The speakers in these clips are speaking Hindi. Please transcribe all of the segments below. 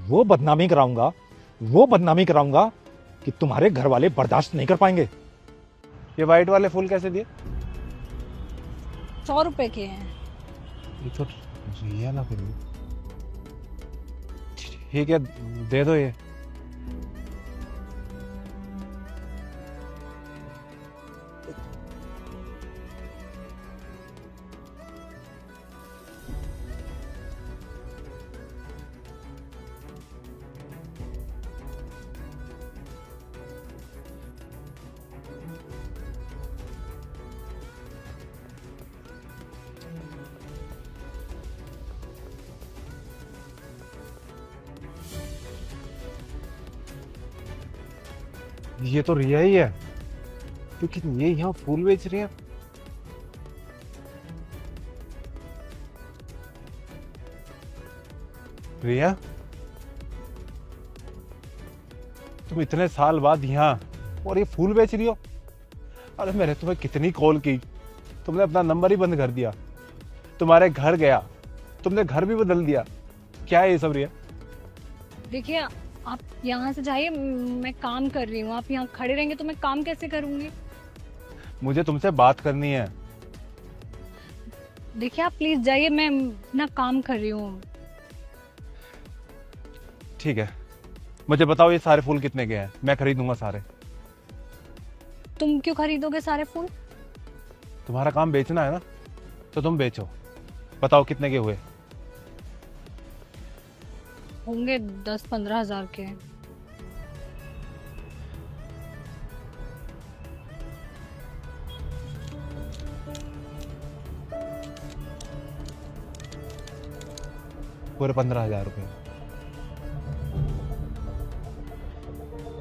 वो बदनामी कराऊंगा, वो बदनामी कराऊंगा कि तुम्हारे घर वाले बर्दाश्त नहीं कर पाएंगे। ये वाइट वाले फूल कैसे दिए? 100 रुपए के हैं। ये तो रिया ना फिर। ठीक है, दे दो ये। ये तो रिया ही है, क्योंकि ये यहाँ फूल बेच रही है। रिया, तुम इतने साल बाद यहाँ और ये फूल बेच रही हो? अरे मैंने तुम्हें कितनी कॉल की, तुमने अपना नंबर ही बंद कर दिया। तुम्हारे घर गया, तुमने घर भी बदल दिया। क्या है ये सब रिया? देखिए, आप यहाँ से जाइए, मैं काम कर रही हूँ। आप यहाँ खड़े रहेंगे तो मैं काम कैसे करूँगी? मुझे तुमसे बात करनी है। देखिए, आप प्लीज जाइए, मैं अपना काम कर रही हूँ। ठीक है, मुझे बताओ ये सारे फूल कितने के हैं, मैं खरीदूंगा सारे। तुम क्यों खरीदोगे सारे फूल? तुम्हारा काम बेचना है ना, तो तुम बेचो। बताओ कितने के हुए? होंगे 10-15 हजार के। पूरे 15,000 रुपये।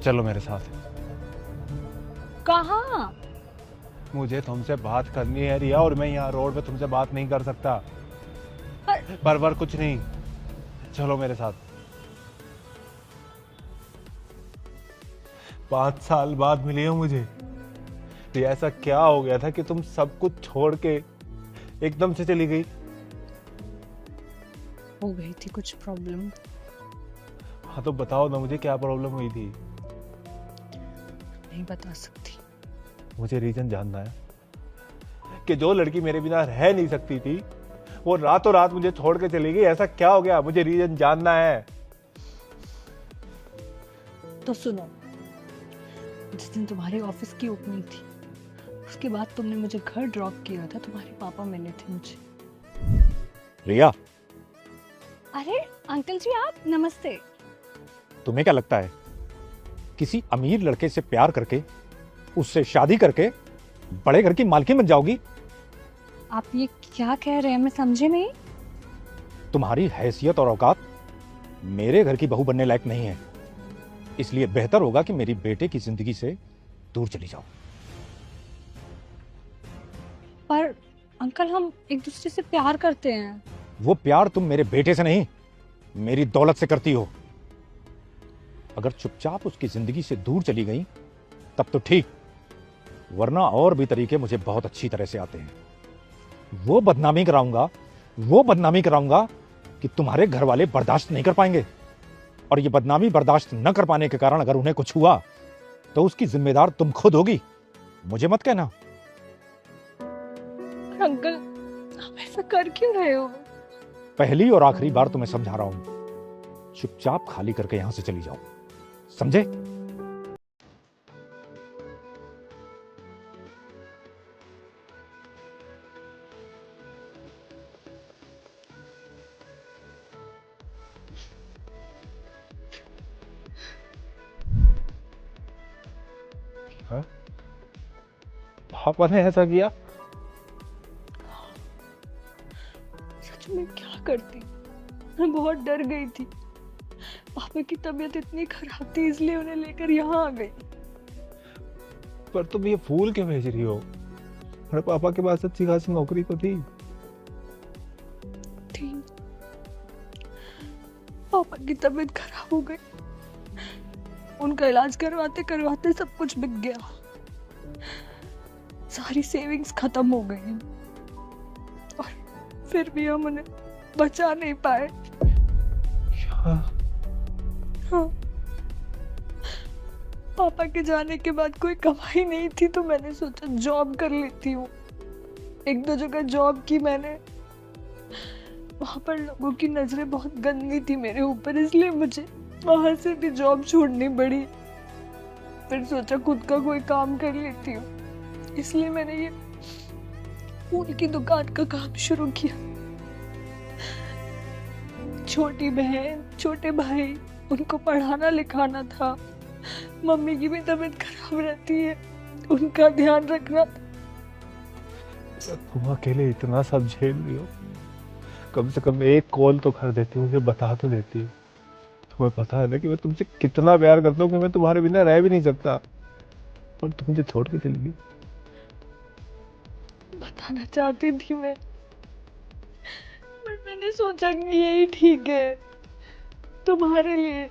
चलो मेरे साथ। कहाँ? मुझे तुमसे बात करनी है रिया, और मैं यहाँ रोड पे तुमसे बात नहीं कर सकता। पर कुछ नहीं, चलो मेरे साथ। 5 साल बाद मिली हो मुझे। तो ऐसा क्या हो गया था कि तुम सब कुछ छोड़ के एकदम से चली गई? हो गई थी कुछ प्रॉब्लम। हाँ तो बताओ ना मुझे, क्या प्रॉब्लम हुई थी? नहीं बता सकती। मुझे रीजन जानना है कि जो लड़की मेरे बिना रह नहीं सकती थी, वो रातों रात मुझे छोड़ के चली गई। ऐसा क्या हो गया? मुझे रीजन जानना है। तो सुनो, जिस दिन तुम्हारी ऑफिस की ओपनिंग थी, उसके बाद तुमने मुझे घर ड्रॉप किया था। तुम्हारे पापा मिले थे मुझे। रिया, अरे अंकल जी, आप नमस्ते। तुम्हें क्या लगता है किसी अमीर लड़के से प्यार करके उससे शादी करके बड़े घर की मालकिन बन जाओगी? आप ये क्या कह रहे हैं, मैं समझी नहीं। तुम्हारी हैसियत और औकात मेरे घर की बहू बनने लायक नहीं है, इसलिए बेहतर होगा कि मेरी बेटे की जिंदगी से दूर चली जाओ। पर अंकल, हम एक दूसरे से प्यार करते हैं। वो प्यार तुम मेरे बेटे से नहीं, मेरी दौलत से करती हो। अगर चुपचाप उसकी जिंदगी से दूर चली गई तब तो ठीक, वरना और भी तरीके मुझे बहुत अच्छी तरह से आते हैं। वो बदनामी कराऊंगा कि तुम्हारे घर वाले बर्दाश्त नहीं कर पाएंगे, और ये बदनामी बर्दाश्त न कर पाने के कारण अगर उन्हें कुछ हुआ तो उसकी जिम्मेदार तुम खुद होगी, मुझे मत कहना। अंकल, आप ऐसा कर क्यों रहे हो? पहली और आखिरी बार तुम्हें समझा रहा हूं, चुपचाप खाली करके यहां से चली जाओ, समझे? हाँ? पापा ने ऐसा किया? सच में क्या करती? मैं बहुत डर गई थी। पापा की तबीयत इतनी खराब थी, इसलिए उन्हें लेकर यहाँ आ गई। पर तुम ये फूल क्यों भेज रही हो? मेरे पापा के पास अच्छी खासी नौकरी तो थी। पापा की तबीयत खराब हो गई, उनका इलाज करवाते करवाते सब कुछ बिक गया। सारी सेविंग्स खत्म हो गई, और फिर भी हम उन्हें बचा नहीं पाए। हाँ, पापा के जाने के बाद कोई कमाई नहीं थी तो मैंने सोचा जॉब कर लेती हूँ। एक दो जगह जॉब की मैंने, वहां पर लोगों की नजरें बहुत गंदी थी मेरे ऊपर, इसलिए मुझे वहां से भी जॉब छोड़नी पड़ी। फिर सोचा खुद का कोई काम कर लेती हूँ, इसलिए मैंने ये फूल की दुकान का काम शुरू किया। छोटी बहन, छोटे भाई, उनको पढ़ाना लिखाना था। मम्मी की भी तबीयत खराब रहती है, उनका ध्यान रखना था। तुम अकेले इतना सब झेल रही हो, कम से कम एक कॉल तो कर देती, मुझे बता तो देती। तुम्हें पता है ना कि मैं तुमसे कितना प्यार करता हूँ, कि मैं तुम्हारे बिना रह भी नहीं सकता, पर तुम मुझे छोड़ के चली गई। बताना चाहती थी मैं, पर मैंने सोचा कि यही ठीक है तुम्हारे लिए।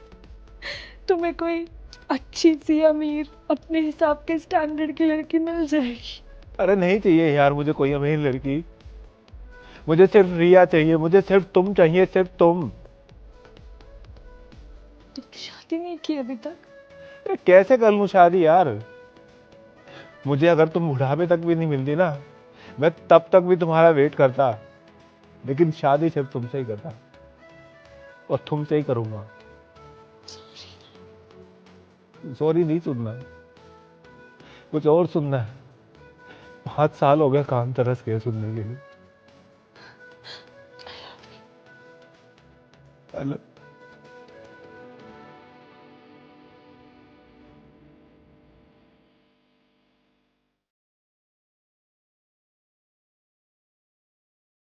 तुम्हें कोई अच्छी सी अमीर अपने हिसाब के स्टैंडर्ड की लड़की मिल जाएगी। अरे नहीं चाहिए यार मुझे कोई अमीर लड़की, मुझे सिर्फ रिया चाहिए, मुझे सिर्फ तुम चाहिए, सिर्फ तुम। तुमने शादी नहीं की अभी तक? अरे कैसे कर लूं शादी यार? मुझे अगर तुम बुढ़ापे तक भी नहीं मिलती ना, मैं तब तक भी तुम्हारा वेट करता, लेकिन शादी सिर्फ तुमसे ही करता, और तुमसे ही करूंगा। सॉरी नहीं सुनना, कुछ और सुनना है। 5 साल हो गए कान तरस गए सुनने के लिए।